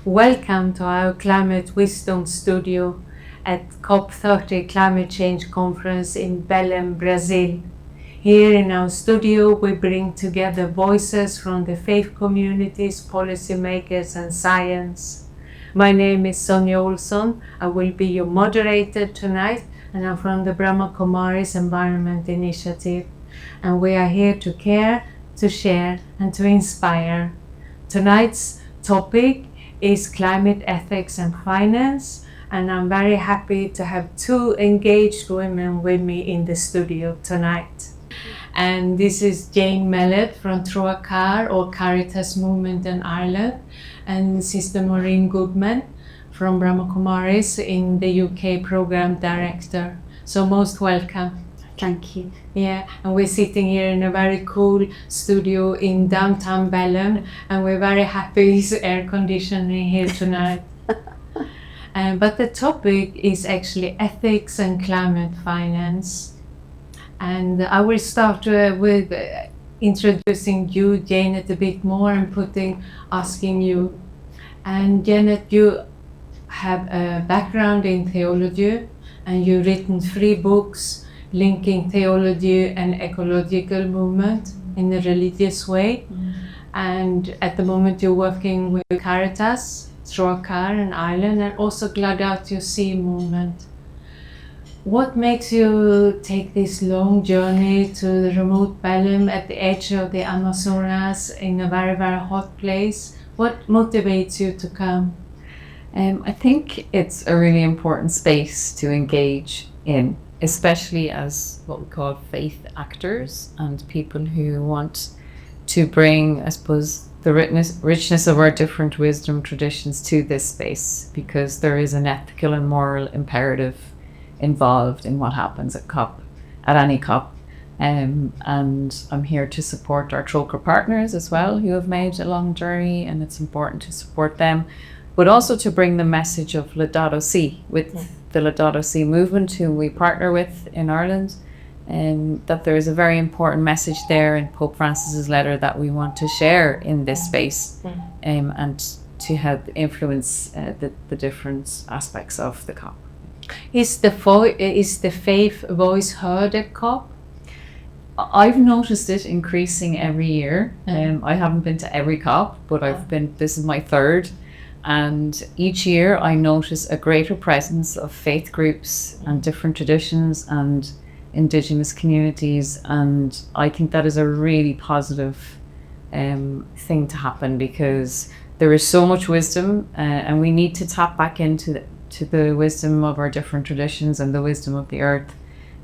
Welcome to our Climate Wisdom Studio at COP30 Climate Change Conference in Belém, Brazil. Here in our studio, we bring together voices from the faith communities, policymakers, and science. My name is Sonja Olsson. I will be your moderator tonight, and I'm from the Brahma Kumaris Environment Initiative. And we are here to care, to share, and to inspire. Tonight's topic is climate ethics and finance, and I'm very happy to have two engaged women with me in the studio tonight. And this is Jane Mellett from Troicaire or Caritas Movement in Ireland, and Sister Maureen Goodman from Brahma Kumaris in the UK Program Director. So most welcome. Thank you. Yeah, and we're sitting here in a very cool studio in downtown Belém, and we're very happy it's air conditioning here tonight. But the topic is actually ethics and climate finance. And I will start with introducing you, Janet, a bit more and asking you. And Janet, you have a background in theology, and you've written 3 books linking theology and ecological movement in a religious way. And at the moment you're working with Caritas, Troicaire in Ireland, and also Laudato Si movement. What makes you take this long journey to the remote Belém at the edge of the Amazonas in a very, very hot place? What motivates you to come? I think it's a really important space to engage in, especially as what we call faith actors and people who want to bring, I suppose, the richness of our different wisdom traditions to this space, because there is an ethical and moral imperative involved in what happens at any COP. And I'm here to support our Troicaire partners as well, who have made a long journey, and it's important to support them, but also to bring the message of Laudato Si with the Laudato Si movement, who we partner with in Ireland, and that there is a very important message there in Pope Francis's letter that we want to share in this space, and to help influence the different aspects of the COP. Is the faith voice heard at COP? I've noticed it increasing every year. I haven't been to every COP, but this is my 3rd. And each year I notice a greater presence of faith groups and different traditions and indigenous communities. And I think that is a really positive thing to happen, because there is so much wisdom, and we need to tap back into the wisdom of our different traditions and the wisdom of the earth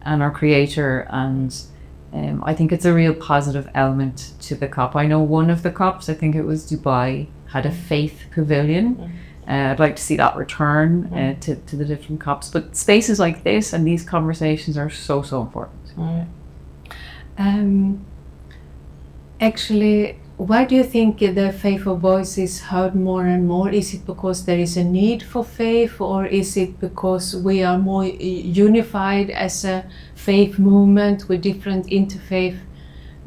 and our creator. And I think it's a real positive element to the COP. I know one of the COPs, I think it was Dubai, had a faith pavilion. I'd like to see that return to the different COPs. But spaces like this and these conversations are so important. Actually, why do you think the faith of voice is heard more and more? Is it because there is a need for faith, or is it because we are more unified as a faith movement with different interfaith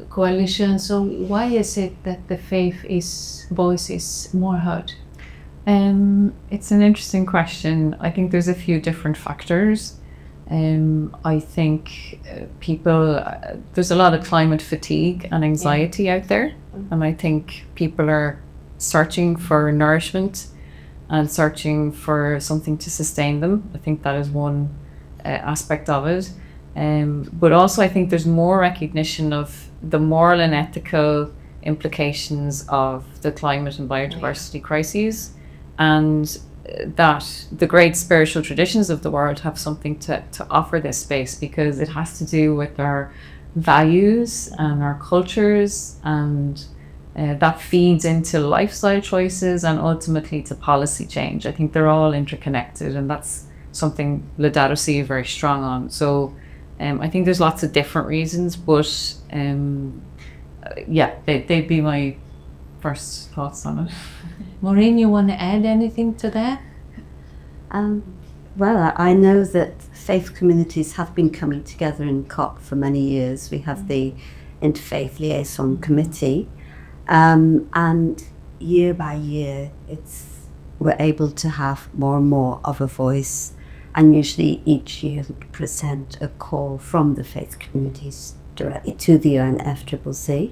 coalitions? So why is it that the voice is more heard? It's an interesting question. I think there's a few different factors. I think there's a lot of climate fatigue and anxiety out there, and I think people are searching for nourishment and searching for something to sustain them. I think that is one aspect of it. But also I think there's more recognition of the moral and ethical implications of the climate and biodiversity crises, and that the great spiritual traditions of the world have something to offer this space, because it has to do with our values and our cultures, and that feeds into lifestyle choices and ultimately to policy change. I think they're all interconnected, and that's something Laudato Si is very strong on. So I think there's lots of different reasons, but they'd be my first thoughts on it. Maureen, you want to add anything to that? Well, I know that faith communities have been coming together in COP for many years. We have the Interfaith Liaison Committee, and year by year we're able to have more and more of a voice. And usually each year we present a call from the faith communities directly to the UNFCCC.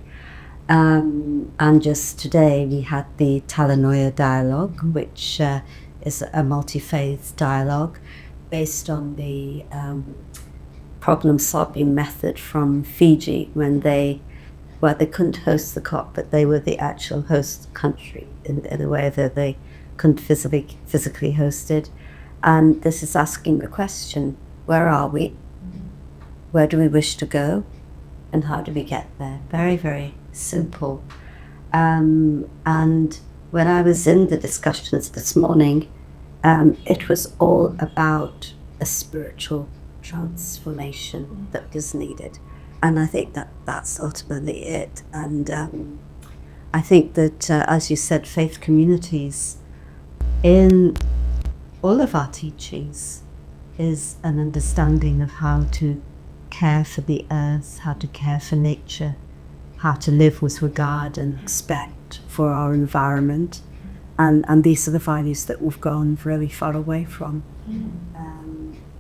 And just today we had the Talanoia dialogue, which is a multi-faith dialogue based on the problem-solving method from Fiji when they couldn't host the COP, but they were the actual host country in a way that they couldn't physically host it. And this is asking the question, where are we? Where do we wish to go? And how do we get there? Very, very simple. And when I was in the discussions this morning, it was all about a spiritual transformation that was needed. And I think that that's ultimately it. And I think that, as you said, faith communities, in all of our teachings, is an understanding of how to care for the earth, how to care for nature, how to live with regard and respect for our environment. And these are the values that we've gone really far away from.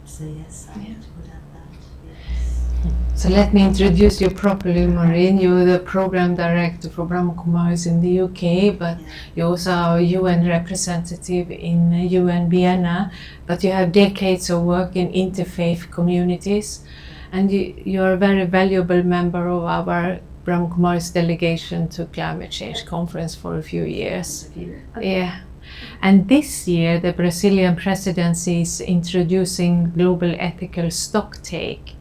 So yes, I would add that. Yes. So let me introduce you properly, Maureen. You're the program director for Brahma Kumaris in the UK, but you also are a UN representative in UN Vienna, but you have decades of work in interfaith communities, and you're a very valuable member of our Brahma Kumaris delegation to climate change conference for a few years. Yeah. And this year, the Brazilian presidency is introducing global ethical stocktake,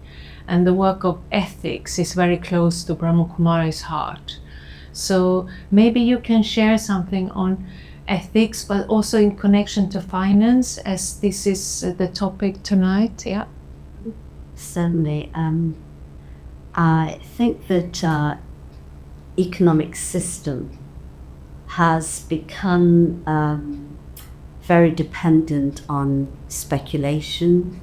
and the work of ethics is very close to Brahma Kumaris' heart. So maybe you can share something on ethics, but also in connection to finance, as this is the topic tonight. Yeah. Certainly. I think that our economic system has become very dependent on speculation.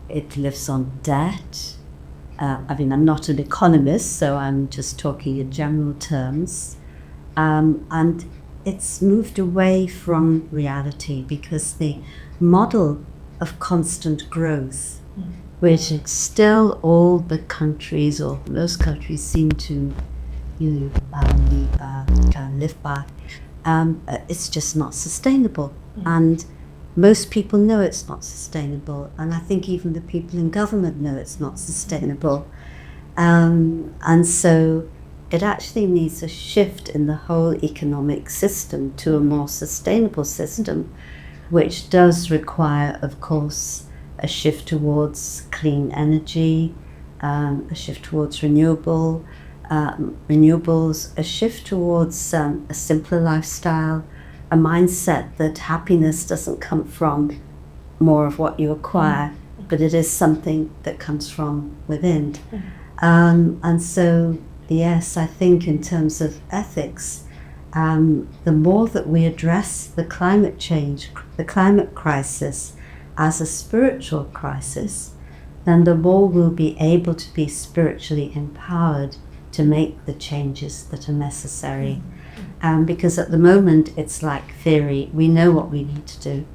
It lives on debt. I'm not an economist, so I'm just talking in general terms. And it's moved away from reality because the model of constant growth, which still all the countries, or most countries, seem to live by, it's just not sustainable. And most people know it's not sustainable, and I think even the people in government know it's not sustainable. And so it actually needs a shift in the whole economic system to a more sustainable system, which does require, of course, a shift towards clean energy, a shift towards renewables, a shift towards a simpler lifestyle, a mindset that happiness doesn't come from more of what you acquire, but it is something that comes from within. And so, yes, I think in terms of ethics, the more that we address the climate change, the climate crisis as a spiritual crisis, then the more we'll be able to be spiritually empowered to make the changes that are necessary. Because at the moment it's like theory, we know what we need to do,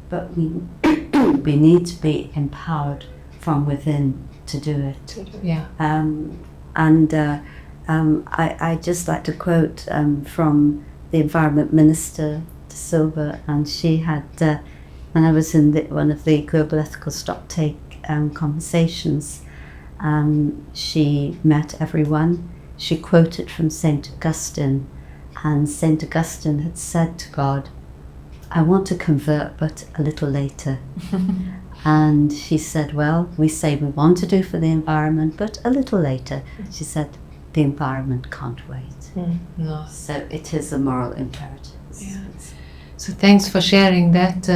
but we need to be empowered from within to do it. Yeah. I just like to quote from the Environment Minister, De Silva, and she had, when I was in one of the Global Ethical Stocktake conversations, she met everyone. She quoted from St. Augustine, and St. Augustine had said to God, I want to convert, but a little later. And she said, well, we say we want to do for the environment, but a little later. She said, the environment can't wait. No. So it is a moral imperative. Yeah. So thanks for sharing that,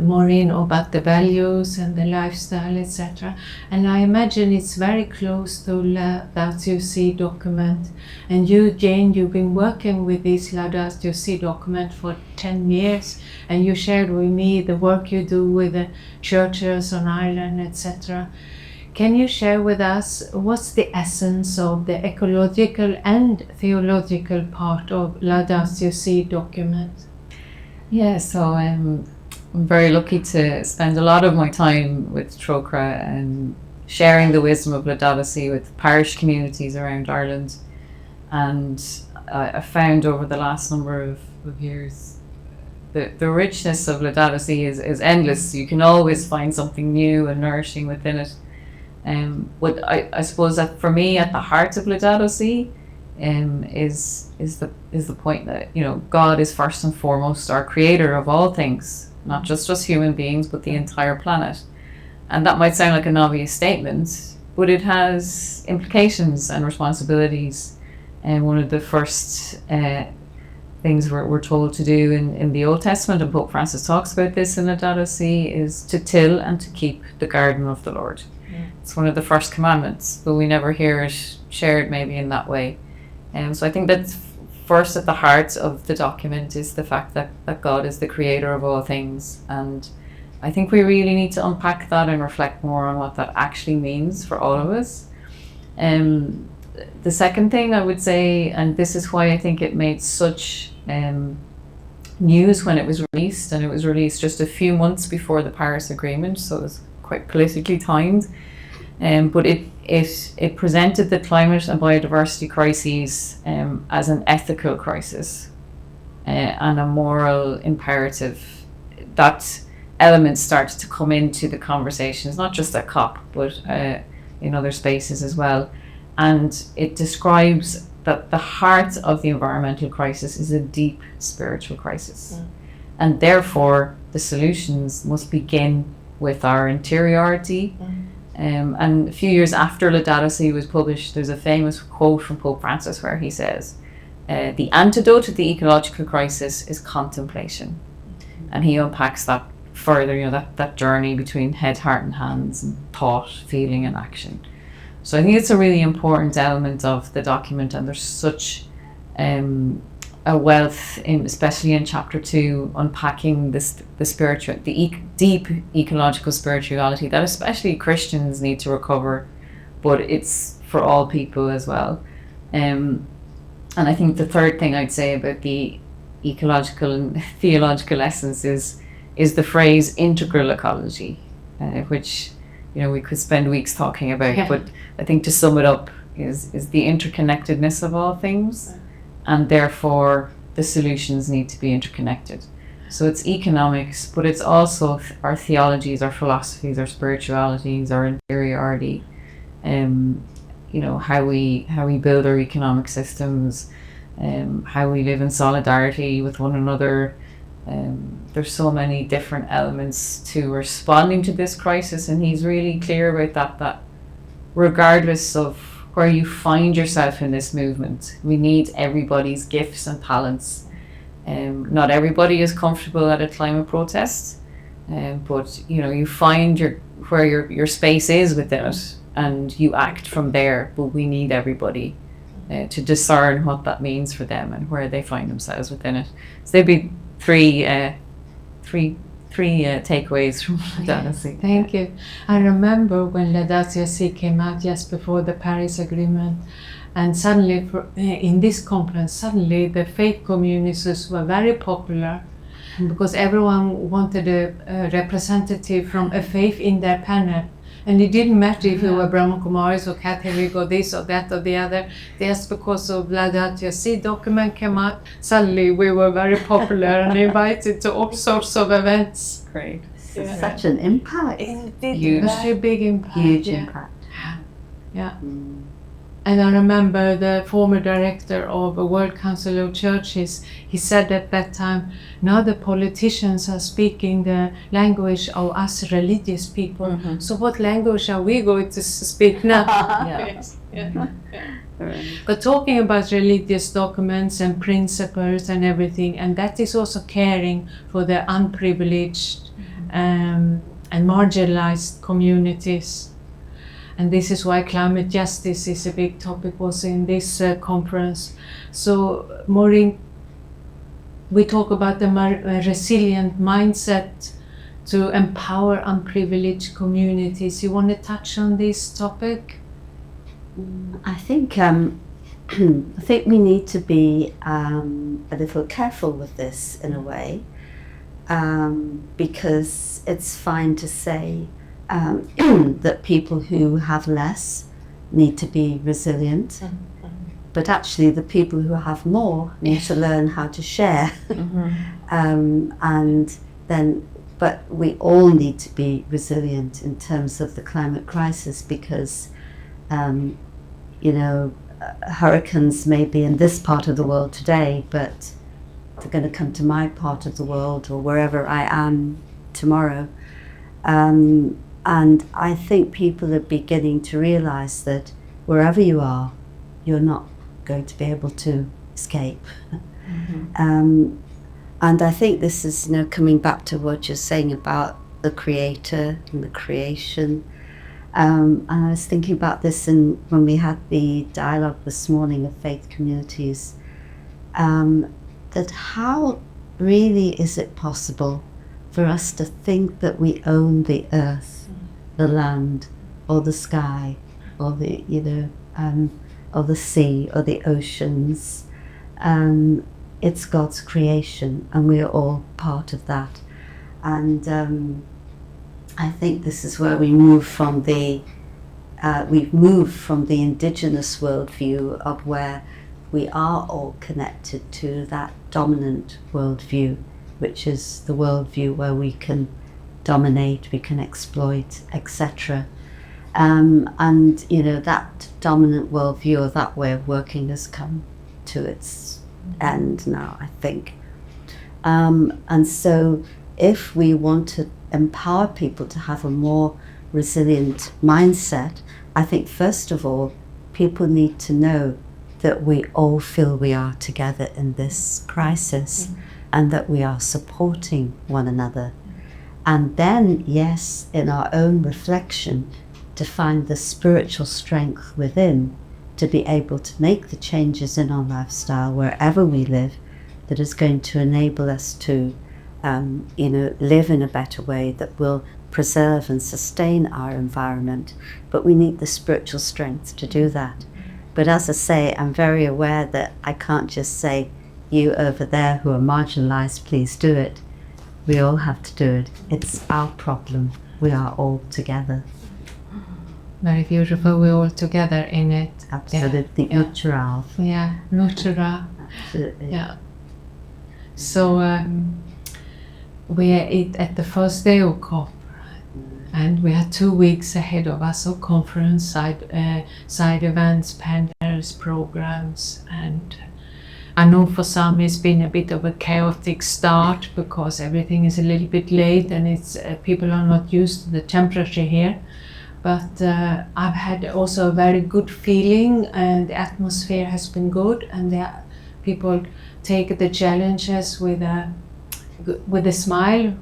Maureen, about the values and the lifestyle, etc. And I imagine it's very close to Laudato Si' Sea document. And you, Jane, you've been working with this Laudato Si' document for 10 years, and you shared with me the work you do with the churches on Ireland, etc. Can you share with us what's the essence of the ecological and theological part of Laudato Si' document? Yeah, so I'm very lucky to spend a lot of my time with Troicaire and sharing the wisdom of Ladadacy with parish communities around Ireland. And I found over the last number of years the richness of Ladadacy is endless. You can always find something new and nourishing within it. What I suppose that for me, at the heart of Ladadacy, is the point that, you know, God is first and foremost our creator of all things, not just us human beings, but the entire planet. And that might sound like an obvious statement, but it has implications and responsibilities. And one of the first things we're told to do in the Old Testament, and Pope Francis talks about this in Ladadacy, is to till and to keep the garden of the Lord. It's one of the first commandments, but we never hear it shared maybe in that way. So I think that's first at the heart of the document, is the fact that God is the creator of all things. And I think we really need to unpack that and reflect more on what that actually means for all of us. The second thing I would say, and this is why I think it made such news when it was released, and it was released just a few months before the Paris Agreement, so it was quite politically timed. But it presented the climate and biodiversity crises as an ethical crisis and a moral imperative. That element started to come into the conversations, not just at COP, but in other spaces as well. And it describes that the heart of the environmental crisis is a deep spiritual crisis. And therefore, the solutions must begin with our interiority. And a few years after Ladadacy was published, there's a famous quote from Pope Francis where he says, the antidote to the ecological crisis is contemplation. And he unpacks that further, you know, that journey between head, heart and hands, and thought, feeling and action. So I think it's a really important element of the document, and there's such a wealth, especially in chapter 2, unpacking the deep ecological spirituality that especially Christians need to recover, but it's for all people as well. And I think the third thing I'd say about the ecological and theological essence is the phrase integral ecology, which, you know, we could spend weeks talking about, but I think to sum it up is the interconnectedness of all things, and therefore the solutions need to be interconnected. So it's economics, but it's also our theologies, our philosophies, our spiritualities, our interiority, you know, how we build our economic systems, how we live in solidarity with one another. There's so many different elements to responding to this crisis, and he's really clear about that regardless of where you find yourself in this movement, we need everybody's gifts and talents. Not everybody is comfortable at a climate protest, but you know, you find where your space is within it, and you act from there. But we need everybody to discern what that means for them and where they find themselves within it. So there'd be three takeaways from Ladadacy. Thank you. I remember when Ladadacy came out just before the Paris Agreement, and suddenly in this conference, suddenly the faith communities were very popular because everyone wanted a representative from a faith in their panel. And it didn't matter if you were Brahma Kumaris or Catholic or this or that or the other. Just because of Ladadacy document came out, suddenly we were very popular and invited to all sorts of events. Great. Such an impact. Huge. Very big impact. Huge impact. Yeah. And I remember the former director of the World Council of Churches, he said at that time, now the politicians are speaking the language of us religious people. So what language are we going to speak now? But talking about religious documents and principles and everything, and that is also caring for the unprivileged and marginalized communities. And this is why climate justice is a big topic also in this conference. So, Maureen, we talk about the resilient mindset to empower unprivileged communities. You want to touch on this topic? I think we need to be a little careful with this in a way. because it's fine to say that people who have less need to be resilient, but actually the people who have more need to learn how to share. And then, but we all need to be resilient in terms of the climate crisis, because you know, hurricanes may be in this part of the world today, but they're going to come to my part of the world or wherever I am tomorrow. And I think people are beginning to realize that wherever you are, you're not going to be able to escape. And I think this is, you know, coming back to what you're saying about the creator and the creation. And I was thinking about this when we had the dialogue this morning of faith communities, that how really is it possible for us to think that we own the earth, the land, or the sky, or the, you know, or the sea, or the oceans? It's God's creation, and we are all part of that. And I think this is where we move from we've moved from the indigenous worldview of where we are all connected to that dominant worldview, which is the worldview where we can dominate, we can exploit, etc. And you know, that dominant worldview or that way of working has come to its end now, I think. And so if we want to empower people to have a more resilient mindset, I think first of all, people need to know that we all feel we are together in this crisis, and that we are supporting one another. And then, yes, in our own reflection, to find the spiritual strength within to be able to make the changes in our lifestyle wherever we live that is going to enable us to you know, live in a better way that will preserve and sustain our environment. But we need the spiritual strength to do that. But as I say, I'm very aware that I can't just say, you over there who are marginalized, please do it. We all have to do it. It's our problem. We are all together. Very beautiful. We're all together in it. Absolutely. Yeah. Natural. Yeah, natural. Absolutely. Yeah. So we are at the first day of COP, and we have 2 weeks ahead of us of conference, side events, panels, programs, and I know for some it's been a bit of a chaotic start because everything is a little bit late and it's people are not used to the temperature here. But I've had also a very good feeling, and the atmosphere has been good, and people take the challenges with a smile.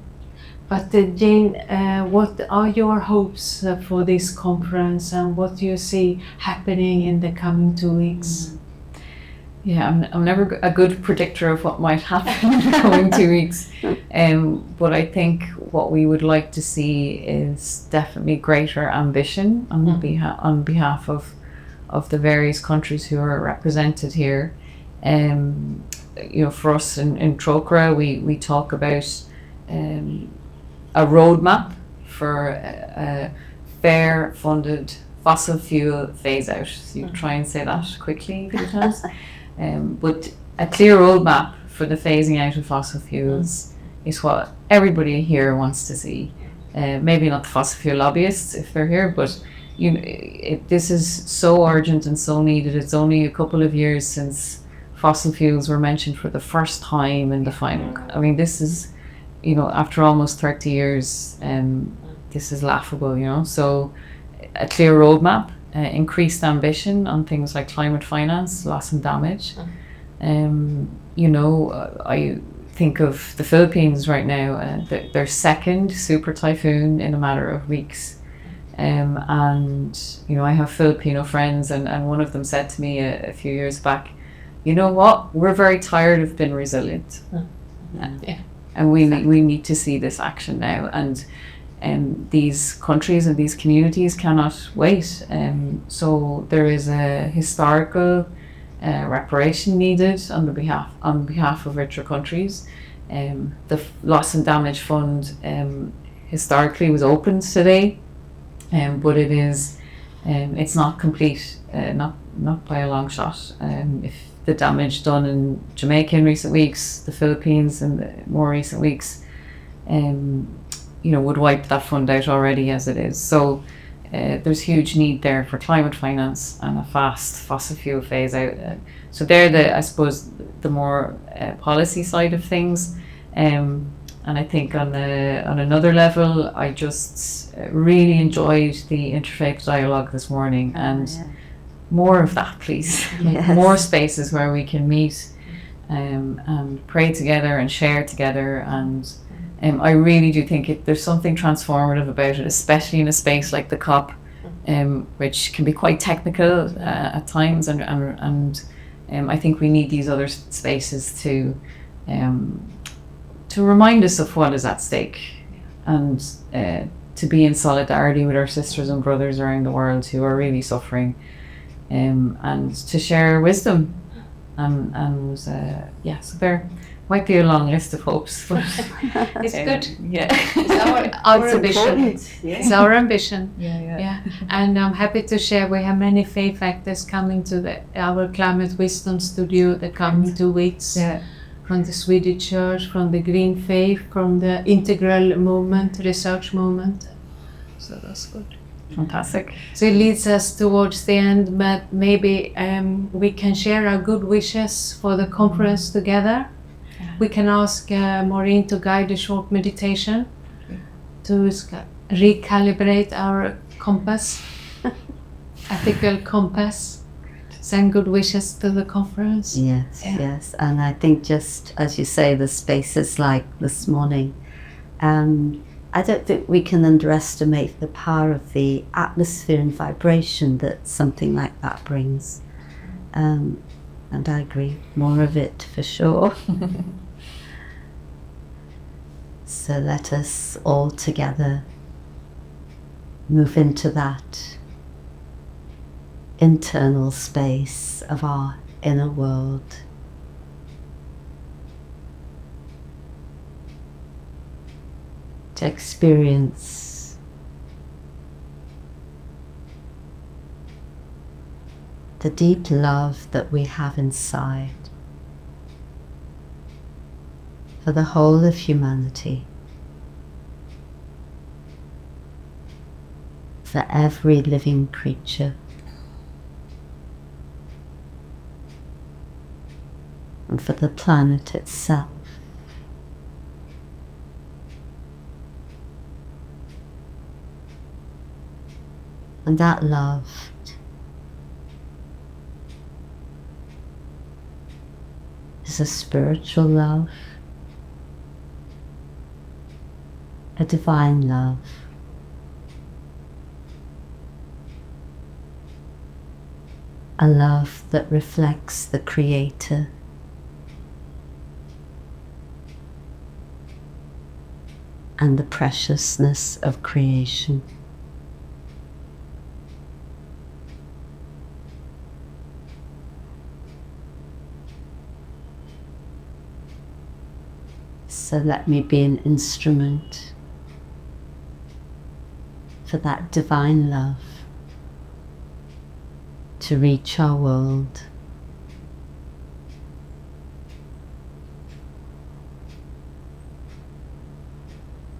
But Jane, what are your hopes for this conference, and what do you see happening in the coming 2 weeks? Yeah, I'm never a good predictor of what might happen in the coming 2 weeks. But I think what we would like to see is definitely greater ambition on behalf of the various countries who are represented here. You know, for us in Troicaire, we talk about a roadmap for a fair funded fossil fuel phase out. So you try and say that quickly a few times. But a clear roadmap for the phasing out of fossil fuels is what everybody here wants to see. Maybe not the fossil fuel lobbyists if they're here, but you know, this is so urgent and so needed. It's only a couple of years since fossil fuels were mentioned for the first time in the final. I mean, this is, you know, after almost 30 years, this is laughable, you know. So a clear roadmap, increased ambition on things like climate finance, loss and damage. You know, I think of the Philippines right now, their second super typhoon in a matter of weeks. And, you know, I have Filipino friends, and one of them said to me a few years back, you know what, we're very tired of being resilient. Yeah. And we need to see this action now. And these countries and these communities cannot wait. So there is a historical reparation needed on behalf of richer countries. The Loss and Damage Fund historically was open today, but it is it's not complete, not by a long shot. If the damage done in Jamaica in recent weeks, the Philippines in the more recent weeks, would wipe that fund out already as it is. So there's huge need there for climate finance and a fast fossil fuel phase out. So they're I suppose, the more policy side of things. And I think on another level, I just really enjoyed the interfaith dialogue this morning, and more of that, please. Yes. More spaces where we can meet and pray together and share together. And I really do think there's something transformative about it, especially in a space like the COP, which can be quite technical at times. And I think we need these other spaces to remind us of what is at stake, and to be in solidarity with our sisters and brothers around the world who are really suffering, and to share wisdom. So there might be a long list of hopes, but It's good. Yeah, It's our ambition. It's our ambition. Yeah. And I'm happy to share we have many faith actors coming to our Climate Wisdom Studio the coming 2 weeks. Yeah. From the Swedish Church, from the Green Faith, from the Integral Movement, Research Movement. So that's good. Fantastic. So it leads us towards the end, but maybe we can share our good wishes for the conference together. Yeah. We can ask Maureen to guide a short meditation to recalibrate our compass, ethical compass. Send good wishes to the conference. Yes. And I think, just as you say, the spaces like this morning, I don't think we can underestimate the power of the atmosphere and vibration that something like that brings. And I agree, more of it for sure. So let us all together move into that internal space of our inner world. To experience the deep love that we have inside for the whole of humanity, for every living creature, and for the planet itself. And that love is a spiritual love, a divine love, a love that reflects the Creator, and the preciousness of creation. So let me be an instrument for that divine love to reach our world,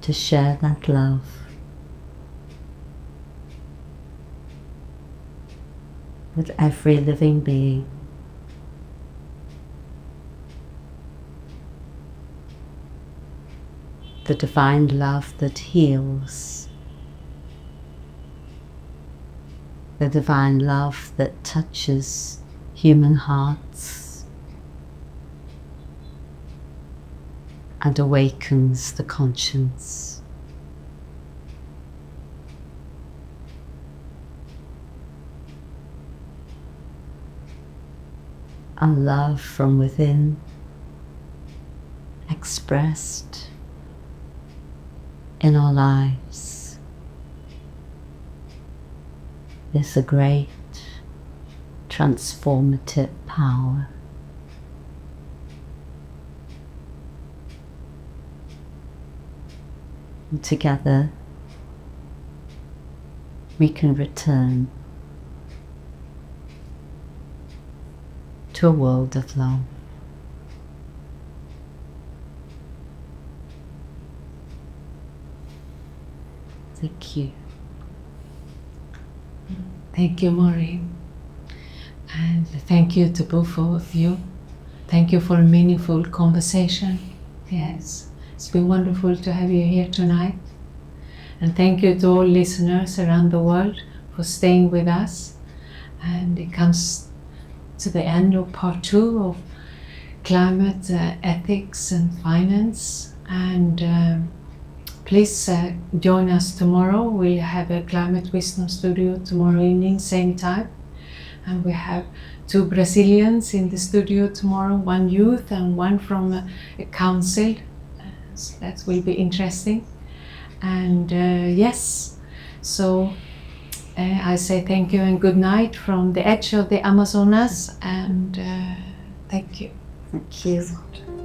to share that love with every living being. The divine love that heals, the divine love that touches human hearts and awakens the conscience. A love from within, expressed in our lives, is a great transformative power. And together we can return to a world of love. Thank you. Thank you, Maureen. And thank you to both of you. Thank you for a meaningful conversation. Yes, it's been wonderful to have you here tonight. And thank you to all listeners around the world for staying with us. And it comes to the end of part 2 of climate ethics and finance. And please join us tomorrow. We'll have a Climate Wisdom Studio tomorrow evening, same time. And we have 2 Brazilians in the studio tomorrow, 1 youth and 1 from a council. So that will be interesting. And yes, so I say thank you and good night from the edge of the Amazonas, and thank you. Thank you.